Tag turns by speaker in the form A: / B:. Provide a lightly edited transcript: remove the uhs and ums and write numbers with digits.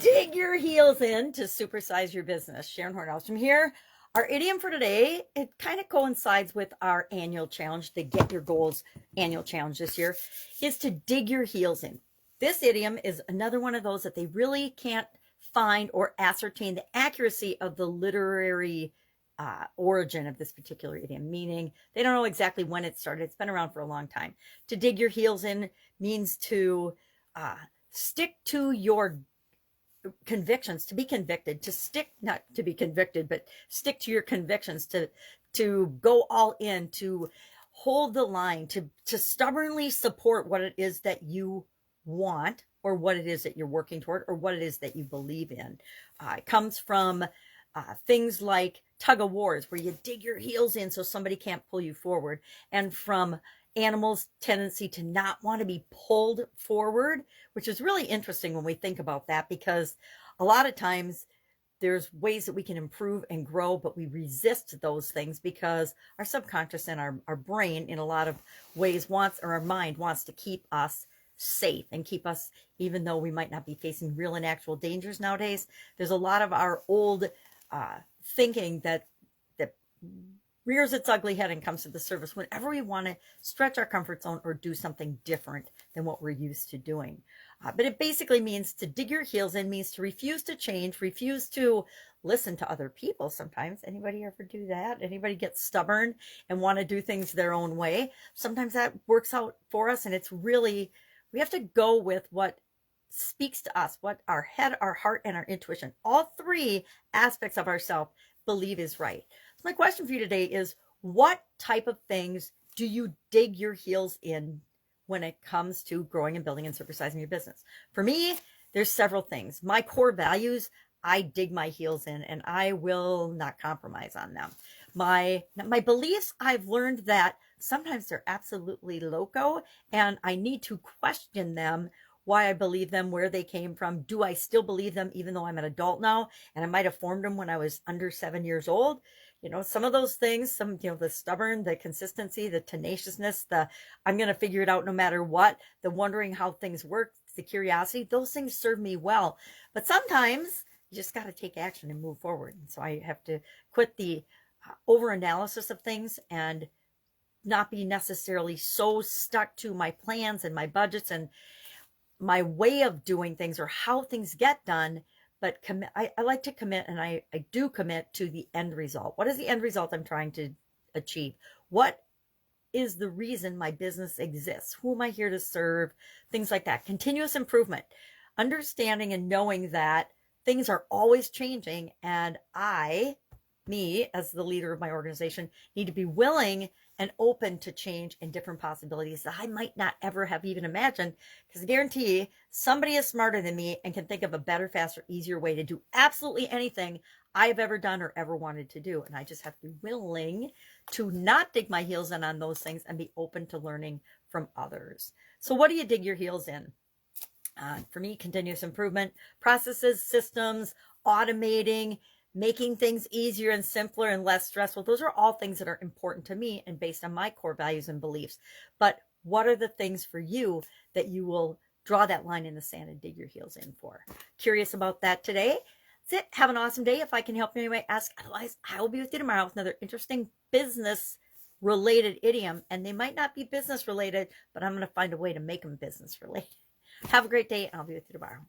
A: Dig your heels in to supersize your business. Sharon Horne-Ellstrom here. Our idiom for today, it kind of coincides with our annual challenge, the Get Your Goals annual challenge this year, is to dig your heels in. This idiom is another one of those that they really can't find or ascertain the accuracy of the literary origin of this particular idiom, meaning they don't know exactly when it started. It's been around for a long time. To dig your heels in means to stick to your convictions, to be convicted, to stick, not to be convicted, but stick to your convictions, to go all in, to hold the line, to stubbornly support what it is that you want, or what it is that you're working toward, or what it is that you believe in. It comes from things like tug of wars, where you dig your heels in so somebody can't pull you forward, and from animals' tendency to not want to be pulled forward, which is really interesting when we think about that, because a lot of times there's ways that we can improve and grow, but we resist those things because our subconscious and our brain in a lot of ways wants, or our mind wants to keep us safe and keep us, even though we might not be facing real and actual dangers nowadays. There's a lot of our old thinking that rears its ugly head and comes to the surface whenever we want to stretch our comfort zone or do something different than what we're used to doing. But it basically means to dig your heels in, means to refuse to change, refuse to listen to other people sometimes. Anybody ever do that? Anybody get stubborn and want to do things their own way? Sometimes that works out for us, and it's really, we have to go with what speaks to us, what our head, our heart, and our intuition, all three aspects of ourselves, believe is right. So my question for you today is, what type of things do you dig your heels in when it comes to growing and building and supersizing your business? For me, there's several things. My core values, I dig my heels in, and I will not compromise on them. My beliefs, I've learned that sometimes they're absolutely loco, and I need to question them, why I believe them, where they came from. Do I still believe them even though I'm an adult now, and I might have formed them when I was under 7 years old? You know, some of those things, the stubborn, the consistency, the tenaciousness, the I'm going to figure it out no matter what, the wondering how things work, the curiosity, those things serve me well. But sometimes you just got to take action and move forward. And so I have to quit the over-analysis of things and not be necessarily so stuck to my plans and my budgets and my way of doing things or how things get done, but I like to commit, and I do commit to the end result. What is the end result I'm trying to achieve? What is the reason my business exists? Who am I here to serve? Things like that. Continuous improvement, understanding and knowing that things are always changing, and me as the leader of my organization, need to be willing and open to change and different possibilities that I might not ever have even imagined, because I guarantee somebody is smarter than me and can think of a better, faster, easier way to do absolutely anything I've ever done or ever wanted to do. And I just have to be willing to not dig my heels in on those things and be open to learning from others. So what do you dig your heels in? For me, continuous improvement, processes, systems, automating, making things easier and simpler and less stressful. Those are all things that are important to me and based on my core values and beliefs. But what are the things for you that you will draw that line in the sand and dig your heels in for? Curious about that today? That's it. Have an awesome day. If I can help you anyway, ask. Otherwise, I will be with you tomorrow with another interesting business related idiom. And they might not be business related, but I'm going to find a way to make them business related. Have a great day, and I'll be with you tomorrow.